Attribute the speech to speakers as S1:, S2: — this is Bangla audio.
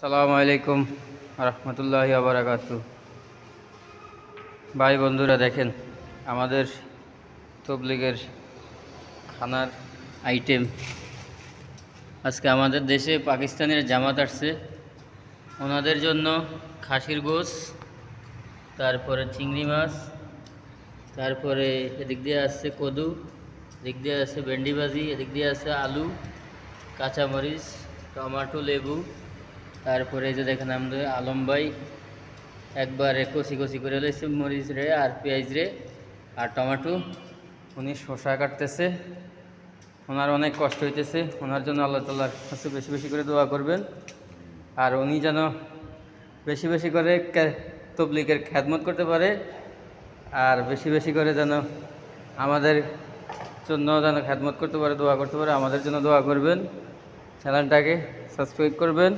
S1: আসসালামু আলাইকুম রহমতুল্লাহি বারাকাতু। ভাই বন্ধুরা, দেখেন আমাদের তবলিগের খানার আইটেম। আজকে আমাদের দেশে পাকিস্তানের জামাত আসছে, ওনাদের জন্য খাসির গোশ, তারপরে চিংড়ি মাছ, তারপরে এদিক দিয়ে আসছে কদু, এদিক দিয়ে আছে ভেন্ডি ভাজি, এদিক দিয়ে আছে আলু, কাঁচামরিচ, টমেটো, লেবু। তারপরে এই যে দেখেন আমাদের আলম ভাই একবারে কষি কষি করে লইছে মরিচ রে আর পেঁয়াজ রে আর টমেটো। উনি শসা কাটতেছে, ওনার অনেক কষ্ট হইতেছে। ওনার জন্য আল্লাহ তাআলার কাছে বেশি বেশি করে দোয়া করবেন, আর উনি যেন বেশি বেশি করে তবলিগের খেদমত করতে পারে, আর বেশি বেশি করে যেন আমাদের জন্য যেন খেদমত করতে পারে, দোয়া করতে পারে। আমাদের জন্য দোয়া করবেন, চ্যানেলটাকে সাবস্ক্রাইব করবেন।